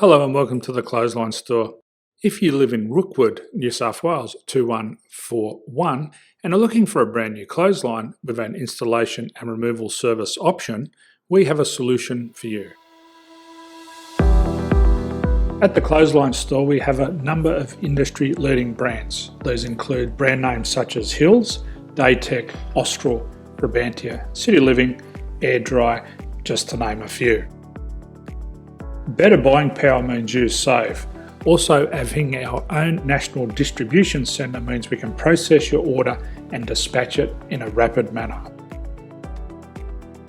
Hello and welcome to the Clothesline Store. If you live in Rookwood, New South Wales 21411 and are looking for a brand new clothesline with an installation and removal service option, we have a solution for you. At the Clothesline Store we have a number of industry leading brands. These include brand names such as Hills, Daytech, Austral, Brabantia, City Living, Air Dry, just to name a few. Better buying power means you save. Also, having our own national distribution centre means we can process your order and dispatch it in a rapid manner.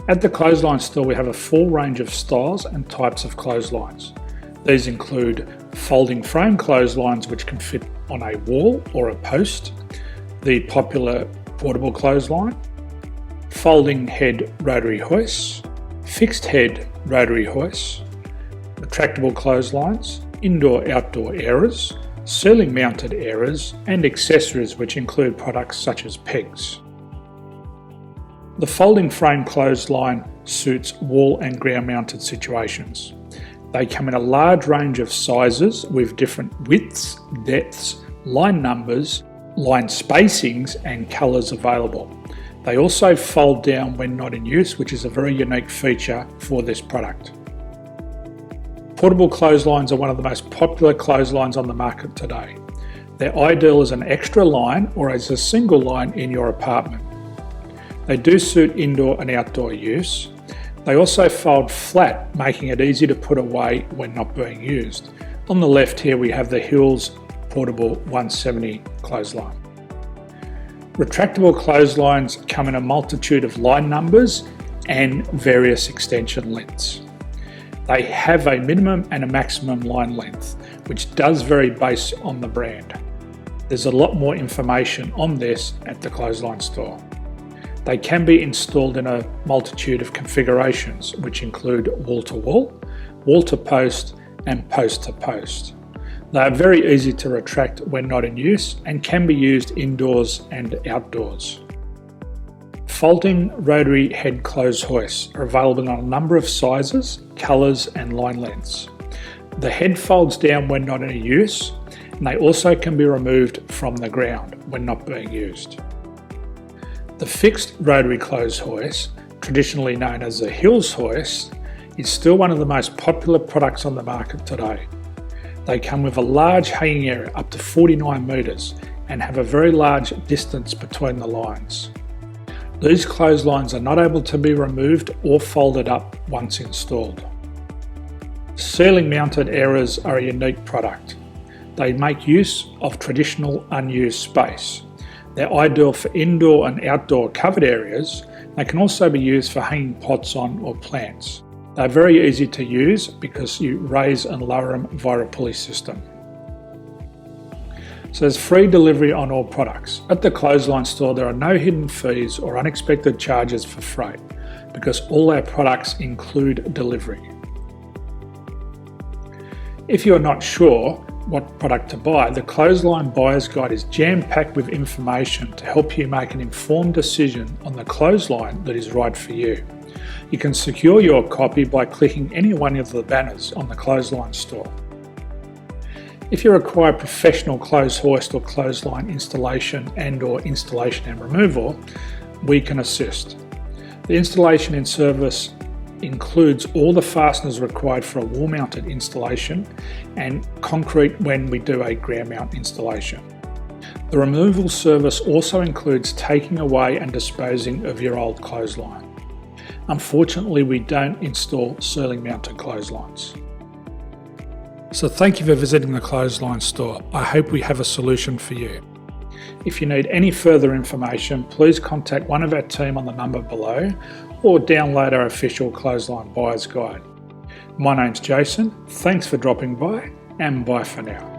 At the Clothesline Store we have a full range of styles and types of clotheslines. These include folding frame clotheslines which can fit on a wall or a post, the popular portable clothesline, folding head rotary hoists, fixed head rotary hoists, retractable clotheslines, indoor-outdoor airers, ceiling mounted airers and accessories which include products such as pegs. The folding frame clothesline suits wall and ground mounted situations. They come in a large range of sizes with different widths, depths, line numbers, line spacings and colours available. They also fold down when not in use, which is a very unique feature for this product. Portable clotheslines are one of the most popular clotheslines on the market today. They're ideal as an extra line or as a single line in your apartment. They do suit indoor and outdoor use. They also fold flat, making it easy to put away when not being used. On the left here we have the Hills Portable 170 clothesline. Retractable clotheslines come in a multitude of line numbers and various extension lengths. They have a minimum and a maximum line length, which does vary based on the brand. There's a lot more information on this at the Clothesline Store. They can be installed in a multitude of configurations, which include wall-to-wall, wall-to-post and post-to-post. They are very easy to retract when not in use and can be used indoors and outdoors. Folding rotary head clothes hoists are available in a number of sizes, colours and line lengths. The head folds down when not in use and they also can be removed from the ground when not being used. The fixed rotary clothes hoist, traditionally known as the Hills hoist, is still one of the most popular products on the market today. They come with a large hanging area up to 49 metres and have a very large distance between the lines. These clotheslines are not able to be removed or folded up once installed. Ceiling mounted airers are a unique product. They make use of traditional unused space. They're ideal for indoor and outdoor covered areas. They can also be used for hanging pots on or plants. They're very easy to use because you raise and lower them via a pulley system. So there's free delivery on all products. At the Clothesline Store there are no hidden fees or unexpected charges for freight because all our products include delivery. If you are not sure what product to buy, the Clothesline Buyer's Guide is jam-packed with information to help you make an informed decision on the clothesline that is right for you. You can secure your copy by clicking any one of the banners on the Clothesline Store. If you require professional clothes hoist or clothesline installation and/or installation and removal, we can assist. The installation and service includes all the fasteners required for a wall-mounted installation and concrete when we do a ground mount installation. The removal service also includes taking away and disposing of your old clothesline. Unfortunately, we don't install ceiling mounted clotheslines. So thank you for visiting the Clothesline Store. I hope we have a solution for you. If you need any further information, please contact one of our team on the number below or download our official Clothesline Buyer's Guide. My name's Jason, thanks for dropping by and bye for now.